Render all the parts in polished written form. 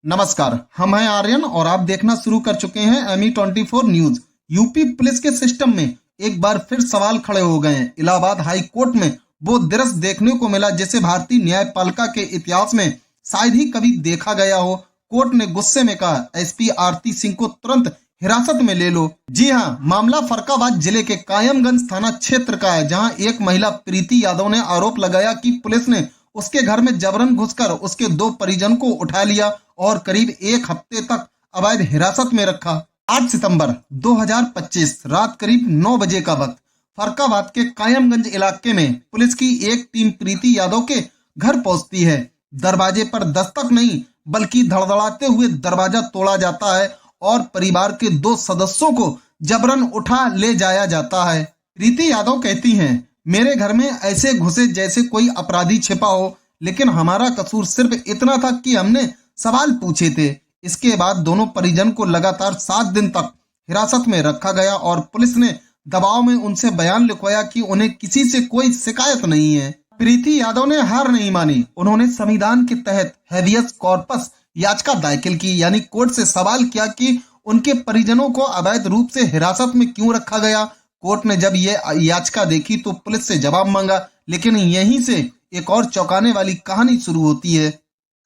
नमस्कार, हम हैं आर्यन और आप देखना शुरू कर चुके हैं ME24 न्यूज। यूपी पुलिस के सिस्टम में एक बार फिर सवाल खड़े हो गए हैं। इलाहाबाद हाई कोर्ट में वो दृश्य देखने को मिला जिसे भारतीय न्यायपालिका के इतिहास में शायद ही कभी देखा गया हो। कोर्ट ने गुस्से में कहा, एसपी आरती सिंह को तुरंत हिरासत में ले लो। जी हाँ, मामला फर्रुखाबाद जिले के कायमगंज थाना क्षेत्र का है, जहां एक महिला प्रीति यादव ने आरोप लगाया कि पुलिस ने उसके घर में जबरन घुसकर उसके 2 परिजन को उठा लिया और करीब 1 हफ्ते तक अवैध हिरासत में रखा। 8 सितंबर 2025 रात करीब 9 बजे का वक्त फर्रुखाबाद के कायमगंज इलाके में पुलिस की एक टीम प्रीति यादव के घर पहुंचती है। दरवाजे पर दस्तक नहीं बल्कि धड़धड़ाते हुए दरवाजा तोड़ा जाता है और परिवार के 2 सदस्यों को जबरन उठा ले जाया जाता है। प्रीति यादव कहती हैं, मेरे घर में ऐसे घुसे जैसे कोई अपराधी छिपा हो, लेकिन हमारा कसूर सिर्फ इतना था कि हमने सवाल पूछे थे। इसके बाद दोनों परिजन को लगातार 7 दिन तक हिरासत में रखा गया और पुलिस ने दबाव में उनसे बयान लिखवाया कि उन्हें किसी से कोई शिकायत नहीं है। प्रीति यादव ने हार नहीं मानी। उन्होंने संविधान के तहत हैबियस कॉर्पस याचिका दाखिल की, यानी कोर्ट से सवाल किया कि उनके परिजनों को अवैध रूप से हिरासत में क्यों रखा गया। कोर्ट ने जब ये याचिका देखी तो पुलिस से जवाब मांगा, लेकिन यहीं से एक और चौंकाने वाली कहानी शुरू होती है।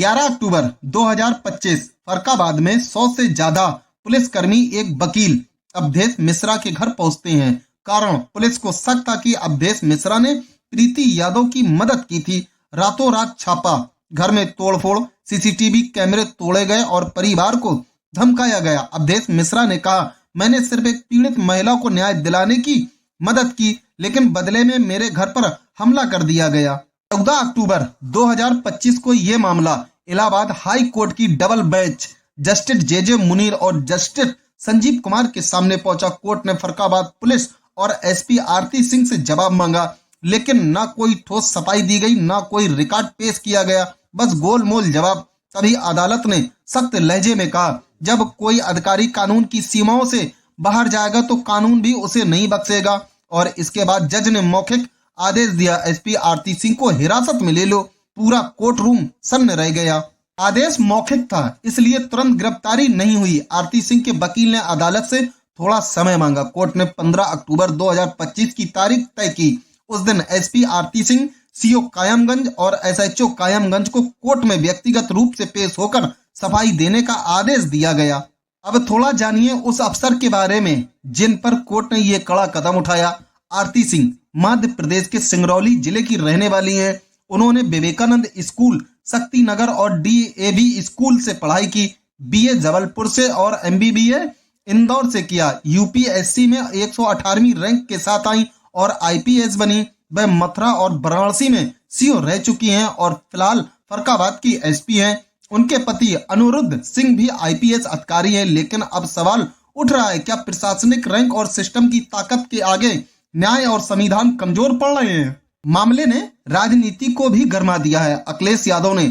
11 अक्टूबर 2025 फर्रुखाबाद में 100 से ज्यादा पुलिसकर्मी एक वकील अवधेश मिश्रा के घर पहुंचते हैं। कारण, पुलिस को शक था कि अवधेश मिश्रा ने प्रीति यादव की मदद की थी। रातों रात छापा, घर में तोड़फोड़, सीसीटीवी कैमरे तोड़े गए और परिवार को धमकाया गया। अवधेश मिश्रा ने कहा, मैंने सिर्फ एक पीड़ित महिला को न्याय दिलाने की मदद की, लेकिन बदले में मेरे घर पर हमला कर दिया गया। 14 अक्टूबर 2025 को यह मामला इलाहाबाद हाई कोर्ट की double bench justice J Munir और जस्टिस संजीव कुमार के सामने पहुंचा। कोर्ट ने फर्रुखाबाद पुलिस और एसपी आरती सिंह से जवाब मांगा, लेकिन ना कोई ठोस सफाई दी गई, ना कोई रिकॉर्ड पेश किया गया, बस गोलमोल जवाब। तभी अदालत ने सख्त लहजे में कहा, जब कोई अधिकारी कानून की सीमाओं से बाहर जाएगा तो कानून भी उसे नहीं बख्शेगा। और इसके बाद जज ने मौखिक आदेश दिया, एसपी आरती सिंह को हिरासत में ले लो। पूरा कोर्ट रूम सन्न रह गया। आदेश मौखिक था, इसलिए तुरंत गिरफ्तारी नहीं हुई। आरती सिंह के वकील ने अदालत से थोड़ा समय मांगा। कोर्ट ने 15 अक्टूबर 2025 की तारीख तय की। उस दिन एसपी आरती सिंह, सीओ कायमगंज और एसएचओ कायमगंज को कोर्ट में व्यक्तिगत रूप से पेश होकर सफाई देने का आदेश दिया गया। अब थोड़ा जानिए उस अफसर के बारे में जिन पर कोर्ट ने ये कड़ा कदम उठाया। आरती सिंह मध्य प्रदेश के सिंगरौली जिले की रहने वाली हैं। उन्होंने विवेकानंद स्कूल, शक्ति नगर और DAV स्कूल से पढ़ाई की। BA जबलपुर से और MBBA इंदौर से किया। UPSC में 118वीं रैंक के साथ आई और IPS बनी। वह मथुरा और वाराणसी में CO रह चुकी हैं और फिलहाल फर्रुखाबाद की SP हैं। उनके पति अनुरुद्ध सिंह भी IPS अधिकारी हैं। लेकिन अब सवाल उठ रहा है, क्या प्रशासनिक रैंक और सिस्टम की ताकत के आगे न्याय और संविधान कमजोर पड़ रहे हैं। मामले ने राजनीति को भी गरमा दिया है। अखिलेश यादव ने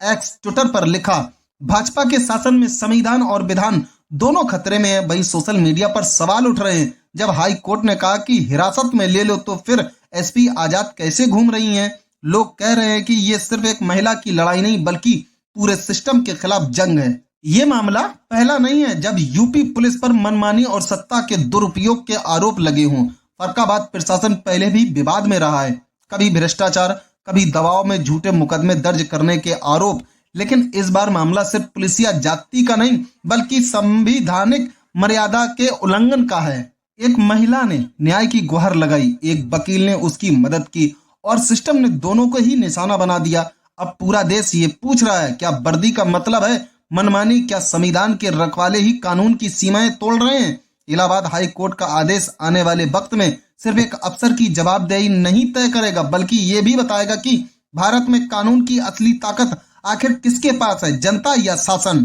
एक्स ट्विटर पर लिखा, भाजपा के शासन में संविधान और विधान दोनों खतरे में है। वहीं सोशल मीडिया पर सवाल उठ रहे हैं, जब हाई कोर्ट ने कहा कि हिरासत में ले लो तो फिर SP आजाद कैसे घूम रही हैं। लोग कह रहे हैं कि ये सिर्फ एक महिला की लड़ाई नहीं बल्कि पूरे सिस्टम के खिलाफ जंग है। ये मामला पहला नहीं है जब यूपी पुलिस पर मनमानी और सत्ता के दुरुपयोग के आरोप लगे हों। फर्रुखाबाद प्रशासन पहले भी विवाद में रहा है, कभी भ्रष्टाचार, कभी दबाव में झूठे मुकदमे दर्ज करने के आरोप। लेकिन इस बार मामला सिर्फ पुलिसिया जाति का नहीं बल्कि संवैधानिक मर्यादा के उल्लंघन का है। एक महिला ने न्याय की गुहार लगाई, एक वकील ने उसकी मदद की और सिस्टम ने दोनों को ही निशाना बना दिया। अब पूरा देश ये पूछ रहा है, क्या वर्दी का मतलब है मनमानी? क्या संविधान के रखवाले ही कानून की सीमाएं तोड़ रहे हैं? इलाहाबाद हाई कोर्ट का आदेश आने वाले वक्त में सिर्फ एक अफसर की जवाबदेही नहीं तय करेगा बल्कि ये भी बताएगा कि भारत में कानून की असली ताकत आखिर किसके पास है, जनता या शासन।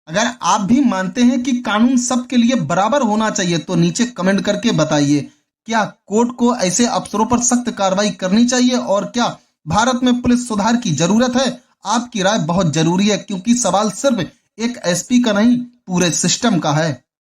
अगर आप भी मानते हैं कि कानून सबके लिए बराबर होना चाहिए तो नीचे कमेंट करके बताइए, क्या कोर्ट को ऐसे अफसरों पर सख्त कार्रवाई करनी चाहिए और क्या भारत में पुलिस सुधार की जरूरत है? आपकी राय बहुत जरूरी है, क्योंकि सवाल सिर्फ एक SP का नहीं पूरे सिस्टम का है।